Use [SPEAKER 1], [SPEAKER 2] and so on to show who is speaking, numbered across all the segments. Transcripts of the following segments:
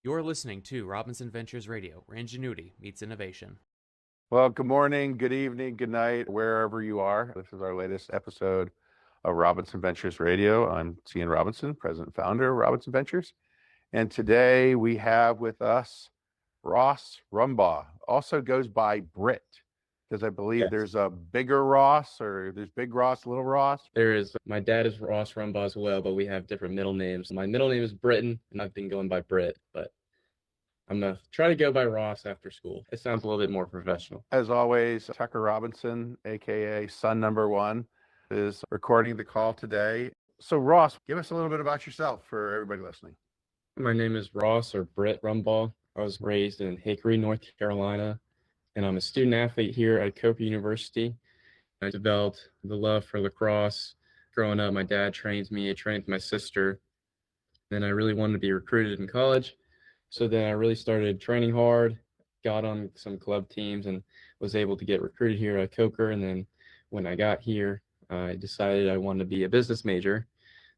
[SPEAKER 1] You're listening to Robinson Ventures Radio, where ingenuity meets innovation.
[SPEAKER 2] Well, good morning, good evening, good night, wherever you are. This is our latest episode of Robinson Ventures Radio. I'm Cian Robinson, president and founder of Robinson Ventures. And today we have with us Ross Rumbaugh, also goes by Britt, because I believe there's a bigger Ross, or there's Big Ross, Little Ross.
[SPEAKER 3] My dad is Ross Rumbaugh as well, but we have different middle names. My middle name is Britton, and I've been going by Britt, but I'm going to try to go by Ross after school. It sounds a little bit more professional.
[SPEAKER 2] As always, Tucker Robinson, aka son number one, is recording the call today. So Ross, give us a little bit about yourself for everybody listening.
[SPEAKER 3] My name is Ross, or Britt Rumbaugh. I was raised in Hickory, North Carolina, and I'm a student athlete here at Coker University. I developed the love for lacrosse. Growing up, my dad trained me, I trained my sister. Then I really wanted to be recruited in college. So then I really started training hard, got on some club teams, and was able to get recruited here at Coker. And then when I got here, I decided I wanted to be a business major.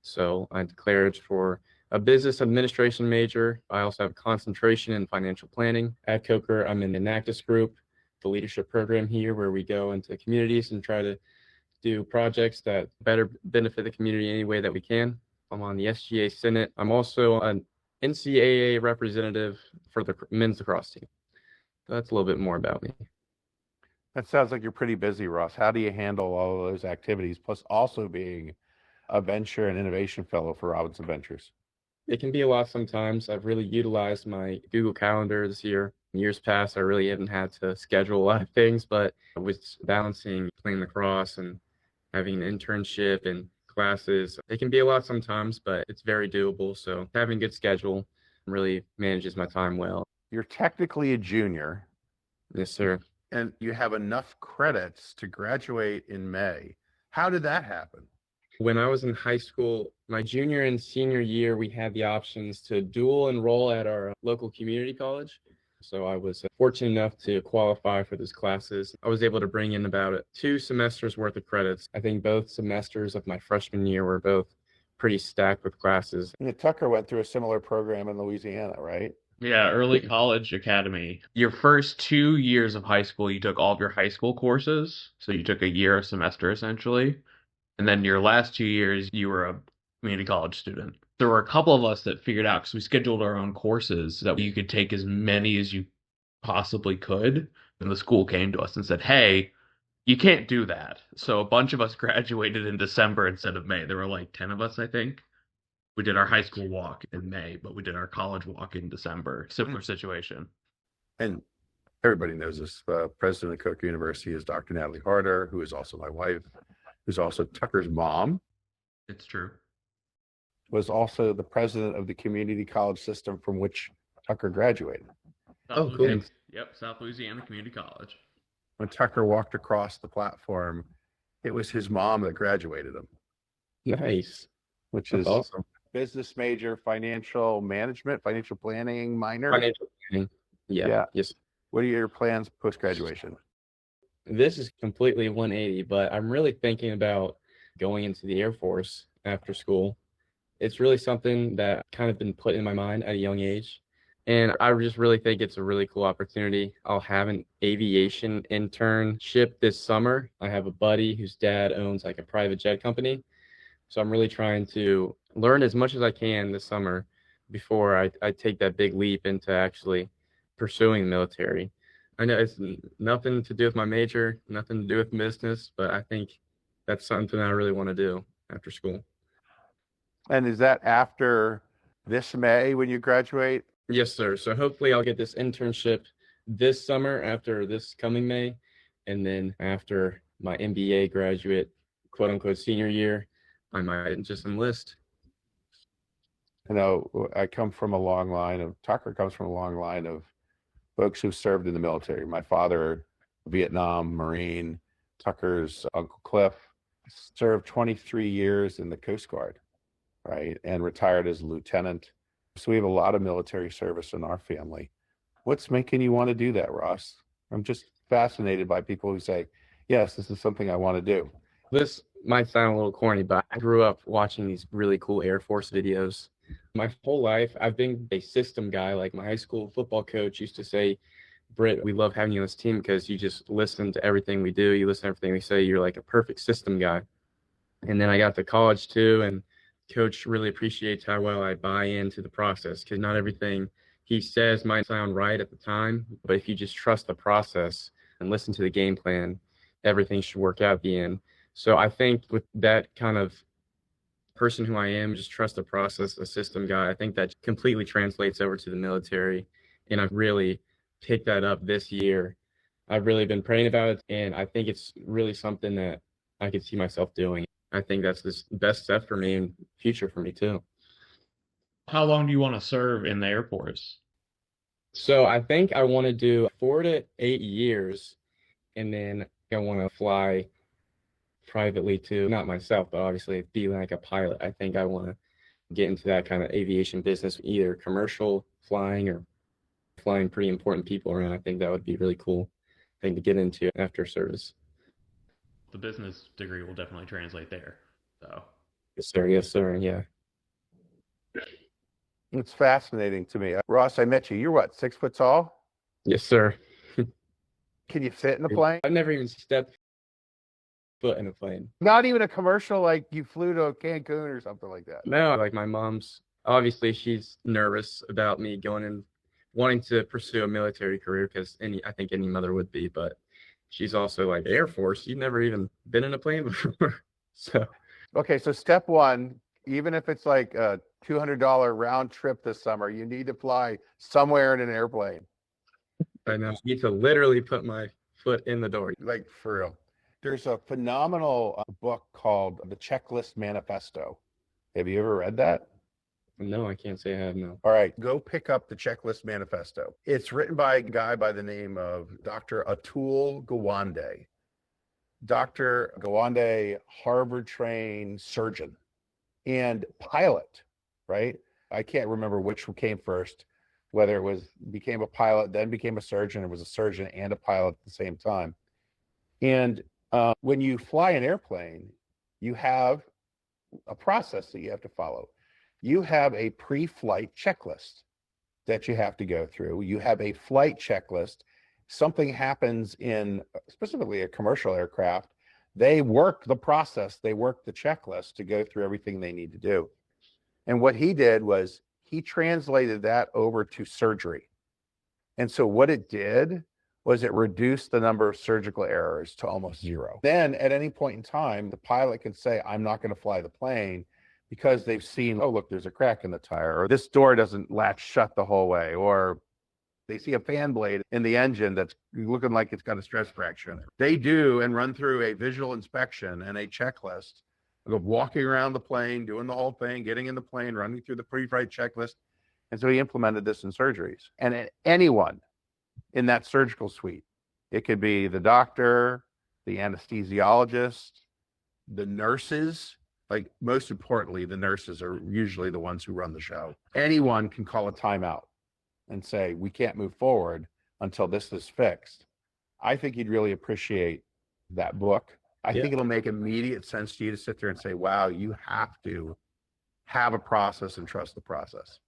[SPEAKER 3] So I declared for a business administration major. I also have a concentration in financial planning. At Coker, I'm in the Enactus group, the leadership program here, where we go into communities and try to do projects that better benefit the community any way that we can. I'm on the SGA Senate. I'm also an NCAA representative for the men's lacrosse team. So that's a little bit more about me.
[SPEAKER 2] That sounds like you're pretty busy, Ross. How do you handle all of those activities, plus also being a venture and innovation fellow for Robinson Ventures?
[SPEAKER 3] It can be a lot sometimes. I've really utilized my Google Calendar this year. In years past, I really haven't had to schedule a lot of things, but with balancing playing lacrosse and having an internship and classes, it can be a lot sometimes, but it's very doable. So having a good schedule really manages my time well.
[SPEAKER 2] You're technically a junior.
[SPEAKER 3] Yes, sir.
[SPEAKER 2] And you have enough credits to graduate in May. How did that happen?
[SPEAKER 3] When I was in high school, my junior and senior year, we had the options to dual enroll at our local community college. So I was fortunate enough to qualify for those classes. I was able to bring in about 2 semesters worth of credits. I think both semesters of my freshman year were both pretty stacked with classes.
[SPEAKER 2] And Tucker went through a similar program in Louisiana, right?
[SPEAKER 4] Yeah, early college academy. Your first 2 years of high school, you took all of your high school courses. So you took a year, a semester essentially. And then your last 2 years, you were a community college student. There were a couple of us that figured out, because we scheduled our own courses, that you could take as many as you possibly could. And the school came to us and said, hey, you can't do that. So a bunch of us graduated in December instead of May. There were like 10 of us, I think. We did our high school walk in May, but we did our college walk in December. Similar situation.
[SPEAKER 2] And everybody knows this. President of Coker University is Dr. Natalie Harder, who is also my wife, who's also Tucker's mom.
[SPEAKER 4] It's true.
[SPEAKER 2] Was also the president of the community college system from which Tucker graduated.
[SPEAKER 3] Oh, cool.
[SPEAKER 4] Yep, South Louisiana Community College.
[SPEAKER 2] When Tucker walked across the platform, it was his mom that graduated him.
[SPEAKER 3] Nice.
[SPEAKER 2] Which
[SPEAKER 3] That's
[SPEAKER 2] is
[SPEAKER 3] awesome.
[SPEAKER 2] Business major, financial management, financial planning minor.
[SPEAKER 3] Financial planning. Yeah. Yes.
[SPEAKER 2] What are your plans post-graduation?
[SPEAKER 3] This is completely 180, but I'm really thinking about going into the Air Force after school. It's really something that kind of been put in my mind at a young age. And I just really think it's a really cool opportunity. I'll have an aviation internship this summer. I have a buddy whose dad owns like a private jet company. So I'm really trying to learn as much as I can this summer before I take that big leap into actually pursuing the military. I know it's nothing to do with my major, nothing to do with business, but I think that's something I really want to do after school.
[SPEAKER 2] And is that after this May when you graduate?
[SPEAKER 3] Yes, sir. So hopefully I'll get this internship this summer after this coming May. And then after my MBA graduate, quote unquote, senior year, I might just enlist.
[SPEAKER 2] You know, Tucker comes from a long line of folks who served in the military. My father, Vietnam Marine, Tucker's Uncle Cliff, served 23 years in the Coast Guard, right? And retired as a lieutenant. So we have a lot of military service in our family. What's making you want to do that, Ross? I'm just fascinated by people who say, yes, this is something I want to do.
[SPEAKER 3] This might sound a little corny, but I grew up watching these really cool Air Force videos. My whole life, I've been a system guy. Like my high school football coach used to say, Britt, we love having you on this team because you just listen to everything we do. You listen to everything we say. You're like a perfect system guy. And then I got to college too, and coach really appreciates how well I buy into the process because not everything he says might sound right at the time, but if you just trust the process and listen to the game plan, everything should work out at the end. So I think with that kind of person who I am, just trust the process, a system guy, I think that completely translates over to the military. And I've really picked that up this year. I've really been praying about it, and I think it's really something that I could see myself doing. I think that's the best step for me and future for me too.
[SPEAKER 4] How long do you want to serve in the Air Force?
[SPEAKER 3] So I think I want to do 4 to 8 years, and then I want to fly privately too. Not myself, but obviously be like a pilot. I think I want to get into that kind of aviation business, either commercial flying or flying pretty important people around. I think that would be really cool thing to get into after service.
[SPEAKER 4] The business degree will definitely translate there. So
[SPEAKER 3] Yes, sir. Yes, sir. Yeah.
[SPEAKER 2] It's fascinating to me. Ross, I met you. You're what, 6 foot tall?
[SPEAKER 3] Yes, sir.
[SPEAKER 2] Can you fit in a plane?
[SPEAKER 3] I've never even stepped foot in a plane.
[SPEAKER 2] Not even a commercial, like you flew to Cancun or something like that.
[SPEAKER 3] No, like my mom's, obviously she's nervous about me going and wanting to pursue a military career because I think any mother would be, but she's also like, Air Force, you've never even been in a plane before. So
[SPEAKER 2] Okay, so step one, even if it's like a $200 round trip this summer, you need to fly somewhere in an airplane.
[SPEAKER 3] I know I need to literally put my foot in the door.
[SPEAKER 2] Like for real. There's a phenomenal book called The Checklist Manifesto. Have you ever read that?
[SPEAKER 3] No, I can't say I have. No.
[SPEAKER 2] All right, go pick up The Checklist Manifesto. It's written by a guy by the name of Dr. Atul Gawande. Dr. Gawande, Harvard-trained surgeon and pilot, right? I can't remember which came first, whether it was became a pilot, then became a surgeon, or was a surgeon and a pilot at the same time. And when you fly an airplane, you have a process that you have to follow. You have a pre-flight checklist that you have to go through. You have a flight checklist. Something happens in specifically a commercial aircraft, they work the process, they work the checklist to go through everything they need to do. And what he did was he translated that over to surgery. And so what it did was it reduced the number of surgical errors to almost zero. Then at any point in time, the pilot can say, I'm not going to fly the plane because they've seen, oh, look, there's a crack in the tire, or this door doesn't latch shut the whole way, or they see a fan blade in the engine that's looking like it's got a stress fracture in it. They do and run through a visual inspection and a checklist of walking around the plane, doing the whole thing, getting in the plane, running through the pre-flight checklist. And so he implemented this in surgeries. And anyone in that surgical suite, it could be the doctor, the anesthesiologist, the nurses. Like most importantly, the nurses are usually the ones who run the show. Anyone can call a timeout and say, we can't move forward until this is fixed. I think you'd really appreciate that book. I think it'll make immediate sense to you to sit there and say, wow, you have to have a process and trust the process.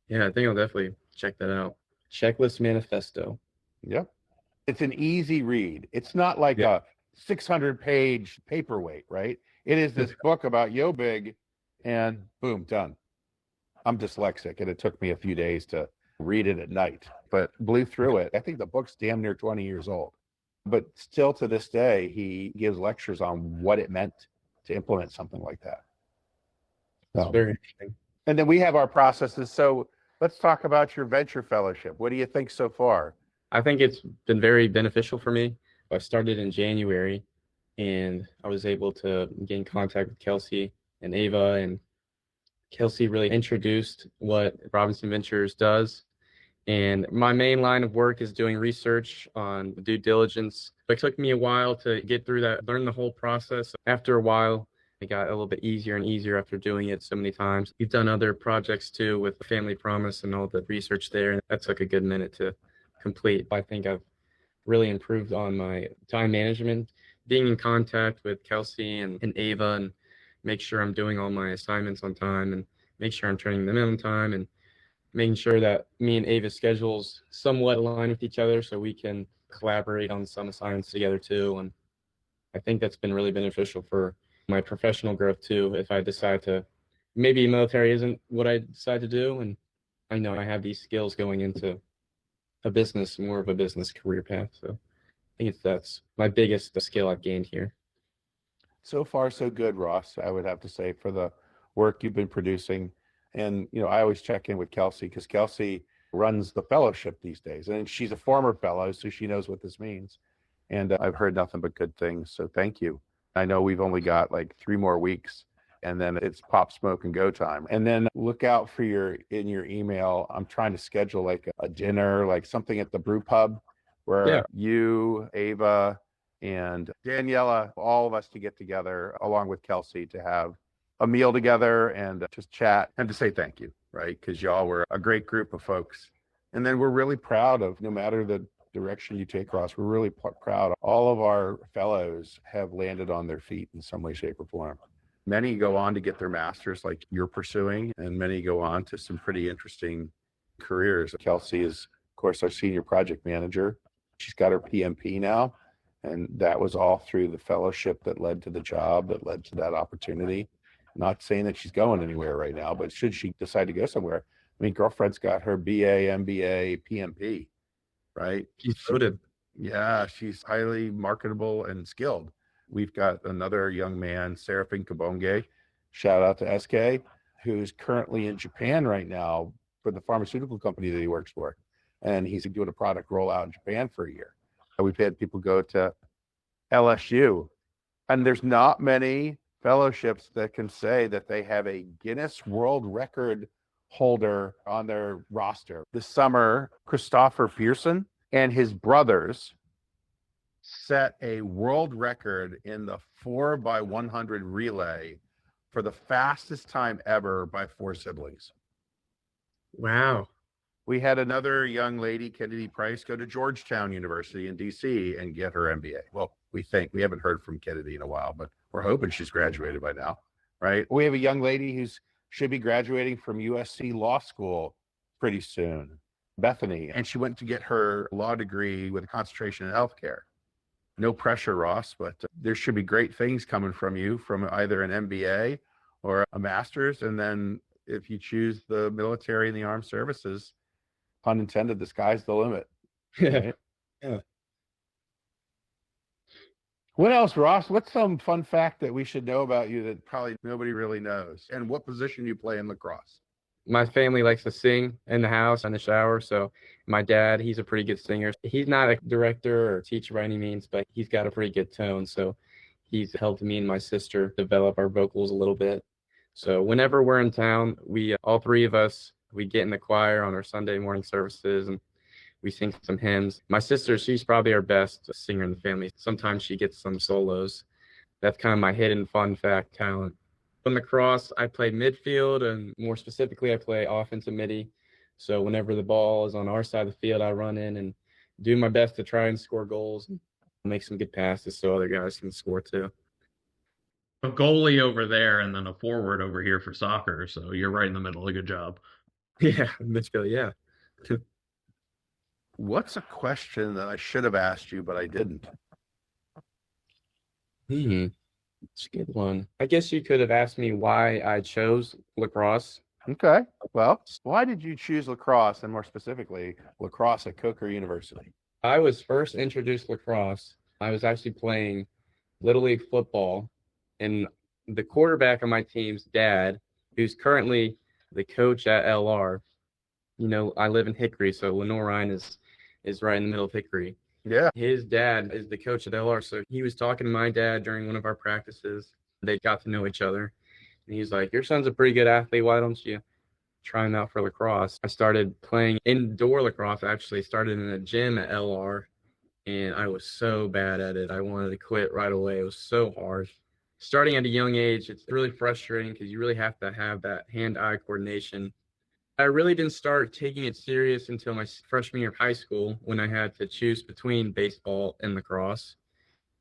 [SPEAKER 3] Yeah, I think I'll definitely check that out. Checklist Manifesto.
[SPEAKER 2] Yep. It's an easy read. It's not like a 600-page paperweight, right? It is this book about yo big and boom, done. I'm dyslexic and it took me a few days to read it at night, but blew through it. I think the book's damn near 20 years old, but still to this day, he gives lectures on what it meant to implement something like that.
[SPEAKER 3] That's very interesting.
[SPEAKER 2] And then we have our processes. So let's talk about your venture fellowship. What do you think so far?
[SPEAKER 3] I think it's been very beneficial for me. I started in January and I was able to get in contact with Kelsey and Ava, and Kelsey really introduced what Robinson Ventures does. And my main line of work is doing research on due diligence. It took me a while to get through that, learn the whole process. After a while, it got a little bit easier and easier after doing it so many times. We've done other projects too with Family Promise and all the research there. And that took a good minute to complete. I think I've really improved on my time management, being in contact with Kelsey and Ava, and make sure I'm doing all my assignments on time and make sure I'm turning them in on time and making sure that me and Ava's schedules somewhat align with each other so we can collaborate on some assignments together too. And I think that's been really beneficial for my professional growth too. If I decide to, maybe military isn't what I decide to do, and I know I have these skills going into a business, more of a business career path. So I think that's my biggest skill I've gained here.
[SPEAKER 2] So far, so good, Ross, I would have to say, for the work you've been producing. And, I always check in with Kelsey because Kelsey runs the fellowship these days. And she's a former fellow, so she knows what this means. And I've heard nothing but good things. So thank you. I know we've only got like 3 more weeks and then it's pop, smoke, and go time. And then look out for in your email. I'm trying to schedule like a dinner, like something at the brew pub where you, Ava, and Daniela, all of us to get together along with Kelsey to have a meal together and just chat and to say thank you, right? Because y'all were a great group of folks. And then we're really proud of, no matter the direction you take, Ross, we're really proud. All of our fellows have landed on their feet in some way, shape, or form. Many go on to get their masters like you're pursuing, and many go on to some pretty interesting careers. Kelsey is, of course, our senior project manager. She's got her PMP now, and that was all through the fellowship that led to the job, that led to that opportunity. Not saying that she's going anywhere right now, but should she decide to go somewhere, I mean, girlfriend's got her BA, MBA, PMP, right?
[SPEAKER 3] She's loaded.
[SPEAKER 2] Yeah, she's highly marketable and skilled. We've got another young man, Serafin Kabonge, shout out to SK, who's currently in Japan right now for the pharmaceutical company that he works for. And he's doing a product rollout in Japan for a year. We've had people go to LSU, and there's not many fellowships that can say that they have a Guinness World Record holder on their roster. This summer, Christopher Pearson and his brothers set a world record in the 4x100 relay for the fastest time ever by 4 siblings.
[SPEAKER 3] Wow.
[SPEAKER 2] We had another young lady, Kennedy Price, go to Georgetown University in DC and get her MBA. Well, we haven't heard from Kennedy in a while, but we're hoping she's graduated by now, right? We have a young lady who's should be graduating from USC Law School pretty soon, Bethany, and she went to get her law degree with a concentration in healthcare. No pressure, Ross, but there should be great things coming from you from either an MBA or a master's. And then if you choose the military and the armed services, pun intended, the sky's the limit. Right?
[SPEAKER 3] Yeah.
[SPEAKER 2] What else, Ross? What's some fun fact that we should know about you that probably nobody really knows? And what position you play in lacrosse?
[SPEAKER 3] My family likes to sing in the house, in the shower. So my dad, he's a pretty good singer. He's not a director or teacher by any means, but he's got a pretty good tone. So he's helped me and my sister develop our vocals a little bit. So whenever we're in town, all 3 of us, we get in the choir on our Sunday morning services and we sing some hymns. My sister, she's probably our best singer in the family. Sometimes she gets some solos. That's kind of my hidden fun fact talent. In lacrosse, I play midfield, and more specifically, I play offensive midi. So whenever the ball is on our side of the field, I run in and do my best to try and score goals and make some good passes so other guys can score too.
[SPEAKER 4] A goalie over there and then a forward over here for soccer. So you're right in the middle. Good job.
[SPEAKER 3] Yeah, midfield, yeah.
[SPEAKER 2] What's a question that I should have asked you, but I didn't?
[SPEAKER 3] It's a good one. I guess you could have asked me why I chose lacrosse.
[SPEAKER 2] Okay. Well, why did you choose lacrosse, and more specifically, lacrosse at Coker University?
[SPEAKER 3] I was first introduced to lacrosse. I was actually playing Little League football, and the quarterback of my team's dad, who's currently the coach at LR, I live in Hickory, so Lenore Ryan is right in the middle of Hickory.
[SPEAKER 2] Yeah.
[SPEAKER 3] His dad is the coach at LR, so he was talking to my dad during one of our practices. They got to know each other, and he's like, "Your son's a pretty good athlete. Why don't you try him out for lacrosse?" I started playing indoor lacrosse. I actually started in a gym at LR, and I was so bad at it. I wanted to quit right away. It was so hard. Starting at a young age, it's really frustrating because you really have to have that hand-eye coordination. I really didn't start taking it serious until my freshman year of high school when I had to choose between baseball and lacrosse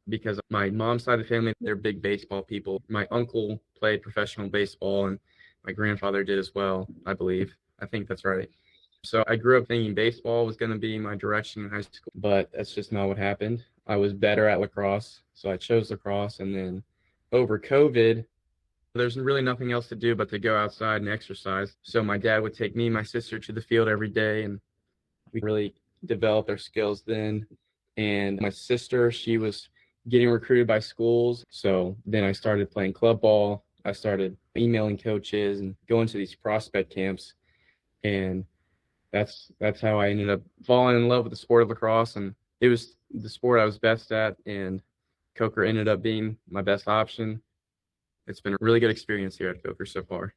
[SPEAKER 3] because my mom's side of the family, they're big baseball people. My uncle played professional baseball and My grandfather did as well, I believe. I think that's right. So I grew up thinking baseball was going to be my direction in high school, but that's just not what happened. I was better at lacrosse, so I chose lacrosse. And then over COVID, there's really nothing else to do but to go outside and exercise. So my dad would take me and my sister to the field every day, and we really developed our skills then. And my sister, she was getting recruited by schools. So then I started playing club ball. I started emailing coaches and going to these prospect camps. And that's how I ended up falling in love with the sport of lacrosse. And it was the sport I was best at, and Coker ended up being my best option. It's been a really good experience here at Coker so far.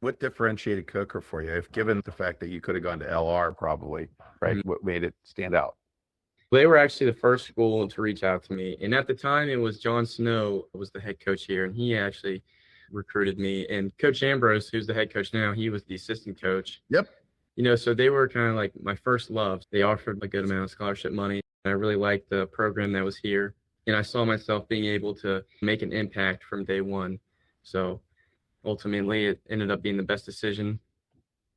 [SPEAKER 2] What differentiated Coker for you? If given the fact that you could have gone to LR probably, right?
[SPEAKER 3] Mm-hmm.
[SPEAKER 2] What made it stand out?
[SPEAKER 3] They were actually the first school to reach out to me. And at the time, it was John Snow was the head coach here, and he actually recruited me. And Coach Ambrose, who's the head coach now, he was the assistant coach.
[SPEAKER 2] Yep.
[SPEAKER 3] So they were kind of like my first love. They offered a good amount of scholarship money. I really liked the program that was here. And I saw myself being able to make an impact from day one. So ultimately, it ended up being the best decision.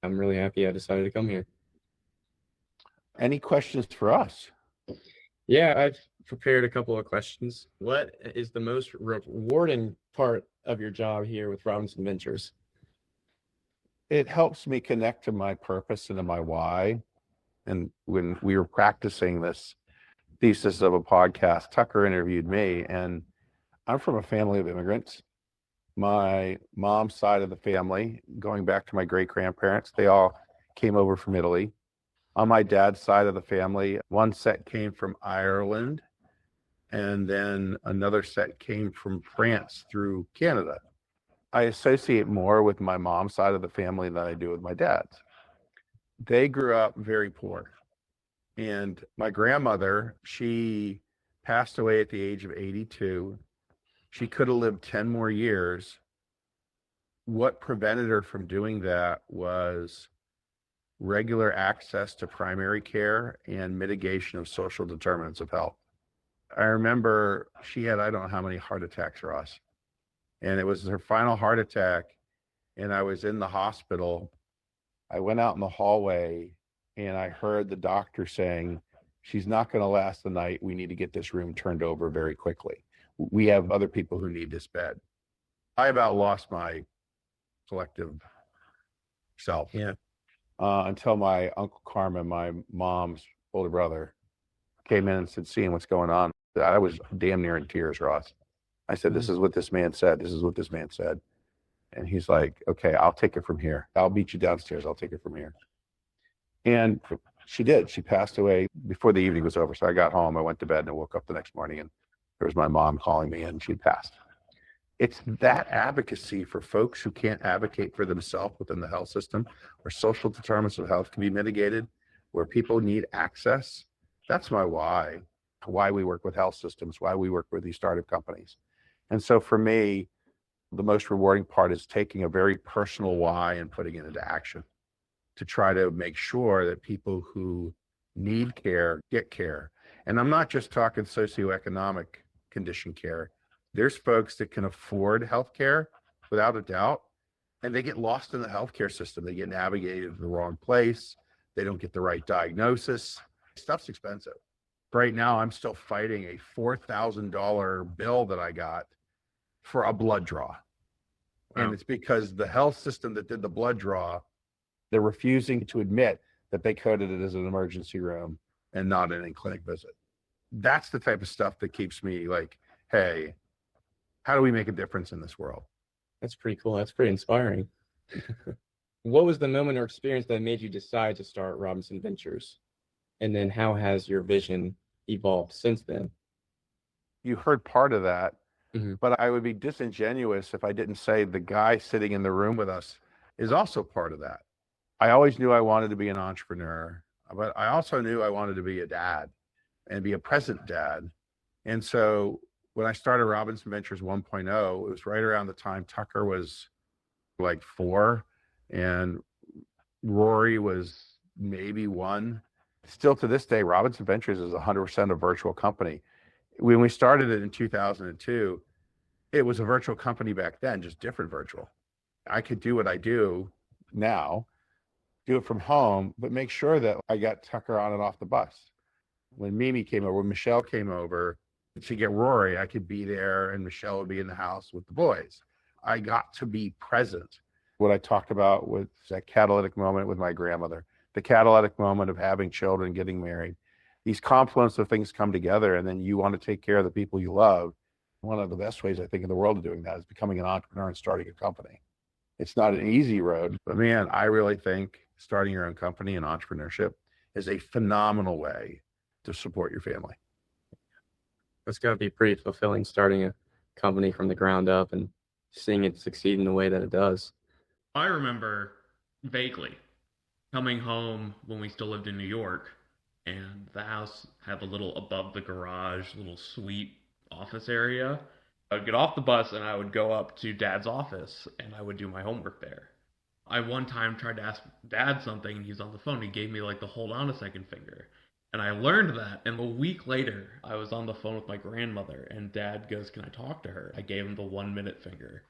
[SPEAKER 3] I'm really happy I decided to come here.
[SPEAKER 2] Any questions for us?
[SPEAKER 3] Yeah, I've prepared a couple of questions. What is the most rewarding part of your job here with Robinson Ventures?
[SPEAKER 2] It helps me connect to my purpose and to my why. And when we were practicing this thesis of a podcast, Tucker interviewed me, and I'm from a family of immigrants. My mom's side of the family, going back to my great-grandparents, they all came over from Italy. On my dad's side of the family, one set came from Ireland, and then another set came from France through Canada. I associate more with my mom's side of the family than I do with my dad's. They grew up very poor. And my grandmother, she passed away at the age of 82. She could have lived 10 more years. What prevented her from doing that was regular access to primary care and mitigation of social determinants of health. I remember she had, I don't know how many heart attacks, Ross. And it was her final heart attack. And I was in the hospital. I went out in the hallway and I heard the doctor saying, she's not going to last the night. We need to get this room turned over very quickly. We have other people who need this bed. I about lost my collective self.
[SPEAKER 3] Yeah.
[SPEAKER 2] Until my Uncle Carmen, my mom's older brother, came in and said, seeing what's going on. I was damn near in tears, Ross. I said, this is what this man said. This is what this man said. And he's like, okay, I'll take it from here. I'll meet you downstairs. I'll take it from here. And she did. She passed away before the evening was over. So I got home. I went to bed and I woke up the next morning and there was my mom calling me and she'd passed. It's that advocacy for folks who can't advocate for themselves within the health system, where social determinants of health can be mitigated, where people need access. That's my why we work with health systems, why we work with these startup companies. And so for me, the most rewarding part is taking a very personal why and putting it into action to try to make sure that people who need care get care. And I'm not just talking socioeconomic condition care. There's folks that can afford healthcare without a doubt, and they get lost in the healthcare system. They get navigated to the wrong place. They don't get the right diagnosis. Stuff's expensive. Right now, I'm still fighting a $4,000 bill that I got for a blood draw. Wow. And it's because the health system that did the blood draw, they're refusing to admit that they coded it as an emergency room and not an in-clinic visit. That's the type of stuff that keeps me like, hey, how do we make a difference in this world?
[SPEAKER 3] That's pretty cool. That's pretty inspiring. What was the moment or experience that made you decide to start Robinson Ventures? And then how has your vision evolved since then?
[SPEAKER 2] You heard part of that,
[SPEAKER 3] Mm-hmm.
[SPEAKER 2] but I would be disingenuous if I didn't say the guy sitting in the room with us is also part of that. I always knew I wanted to be an entrepreneur, but I also knew I wanted to be a dad and be a present dad. And so when I started Robinson Ventures 1.0, it was right around the time Tucker was like 4 and Rory was maybe 1. Still to this day, Robinson Ventures is 100% a virtual company. When we started it in 2002, it was a virtual company back then, just different virtual. I could do what I do now, do it from home, but make sure that I got Tucker on and off the bus. When Mimi came over, when Michelle came over to get Rory, I could be there and Michelle would be in the house with the boys. I got to be present. What I talked about was that catalytic moment with my grandmother, the catalytic moment of having children, getting married. These confluence of things come together, and then you want to take care of the people you love. One of the best ways I think in the world of doing that is becoming an entrepreneur and starting a company. It's not an easy road, but man, I really think starting your own company and entrepreneurship is a phenomenal way to support your family.
[SPEAKER 3] It's got to be pretty fulfilling starting a company from the ground up and seeing it succeed in the way that it does.
[SPEAKER 4] I remember vaguely coming home when we still lived in New York, and the house had a little above the garage, little suite office area. I would get off the bus and I would go up to Dad's office and I would do my homework there. I one time tried to ask Dad something and he was on the phone. He gave me like the hold on a second finger. And I learned that. And a week later, I was on the phone with my grandmother and Dad goes, "Can I talk to her?" I gave him the 1 minute finger.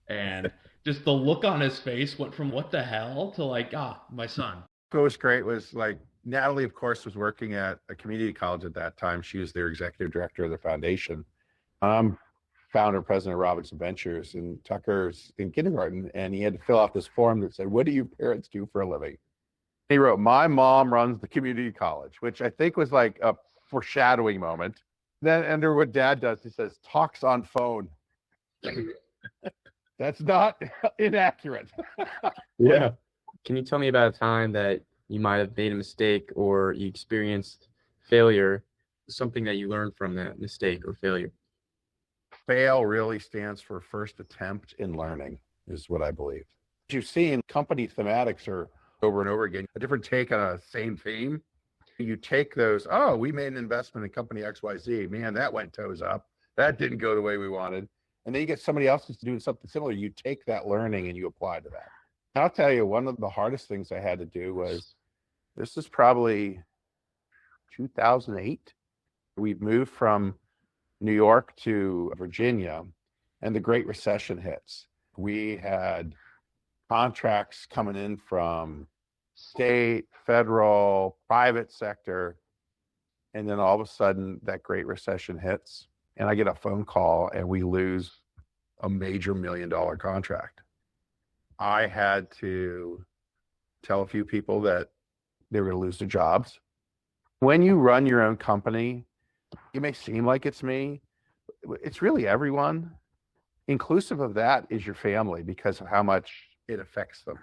[SPEAKER 4] And just the look on his face went from what the hell to like, my son.
[SPEAKER 2] What was great was like Natalie, of course, was working at a community college at that time. She was their executive director of the foundation. I'm founder and president of Robinson Ventures, and Tucker's in kindergarten, and he had to fill out this form that said, "What do your parents do for a living?" He wrote, "My mom runs the community college," which I think was like a foreshadowing moment. Then under what Dad does, he says, "Talks on phone." That's not inaccurate.
[SPEAKER 3] Yeah. Can you tell me about a time that you might have made a mistake or you experienced failure, something that you learned from that mistake or failure?
[SPEAKER 2] FAIL really stands for first attempt in learning, is what I believe. You've seen company thematics are over and over again, a different take on a same theme. You take those, we made an investment in company XYZ. Man, that went toes up. That didn't go the way we wanted. And then you get somebody else who's doing something similar. You take that learning and you apply to that. I'll tell you, one of the hardest things I had to do was, this is probably 2008. We moved from New York to Virginia, and the Great Recession hits. We had contracts coming in from state, federal, private sector, and then all of a sudden that Great Recession hits, and I get a phone call and we lose a major $1 million contract. I had to tell a few people that they were going to lose their jobs. When you run your own company, it may seem like it's me. It's really everyone. Inclusive of that is your family because of how much it affects them.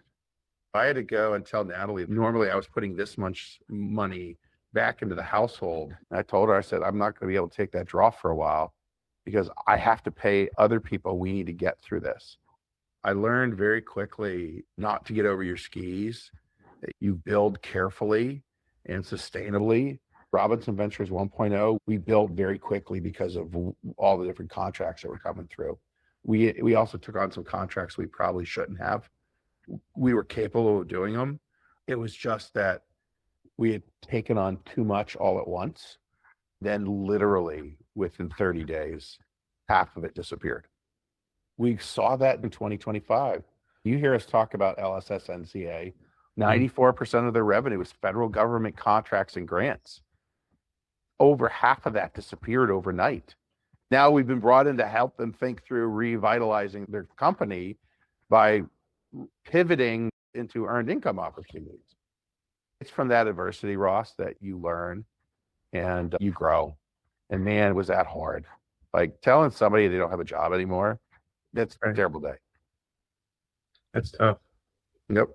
[SPEAKER 2] I had to go and tell Natalie, normally I was putting this much money back into the household. And I told her, I said, I'm not going to be able to take that draw for a while because I have to pay other people. We need to get through this. I learned very quickly not to get over your skis, that you build carefully and sustainably. Robinson Ventures 1.0, we built very quickly because of all the different contracts that were coming through. We also took on some contracts we probably shouldn't have. We were capable of doing them. It was just that we had taken on too much all at once. Then literally within 30 days, half of it disappeared. We saw that in 2025. You hear us talk about LSSNCA. 94% of their revenue is federal government contracts and grants. Over half of that disappeared overnight. Now we've been brought in to help them think through revitalizing their company by pivoting into earned income opportunities. It's from that adversity, Ross, that you learn and you grow. And man, was that hard. Like telling somebody they don't have a job anymore, that's a terrible day.
[SPEAKER 3] That's tough.
[SPEAKER 2] Yep.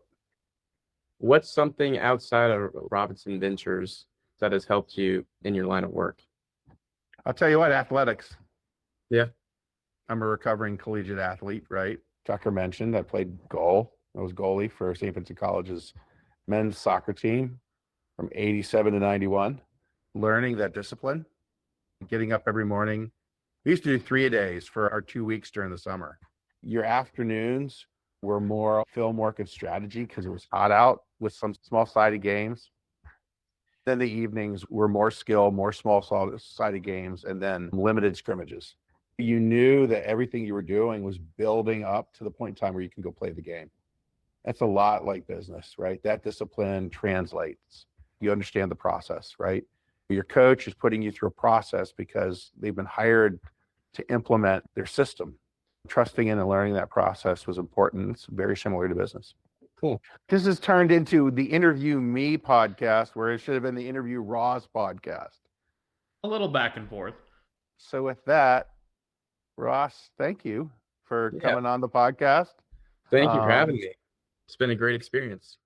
[SPEAKER 3] What's something outside of Robinson Ventures that has helped you in your line of work?
[SPEAKER 2] I'll tell you what, athletics.
[SPEAKER 3] Yeah.
[SPEAKER 2] I'm a recovering collegiate athlete, right? Tucker mentioned I played goal. I was goalie for St. Vincent College's men's soccer team from 87 to 91. Learning that discipline, getting up every morning. We used to do 3-a-days for our 2 weeks during the summer. Your afternoons were more film work and strategy because it was hot out with some small-sided games. Then the evenings were more skill, more small-sided games, and then limited scrimmages. You knew that everything you were doing was building up to the point in time where you can go play the game. That's a lot like business, right? That discipline translates. You understand the process, right? Your coach is putting you through a process because they've been hired to implement their system. Trusting in and learning that process was important. It's very similar to business.
[SPEAKER 3] Cool.
[SPEAKER 2] This has turned into the Interview Me podcast, where it should have been the Interview Ross podcast.
[SPEAKER 4] A little back and forth.
[SPEAKER 2] So with that, Ross, thank you for coming on the podcast.
[SPEAKER 3] Thank you for having me. It's been a great experience.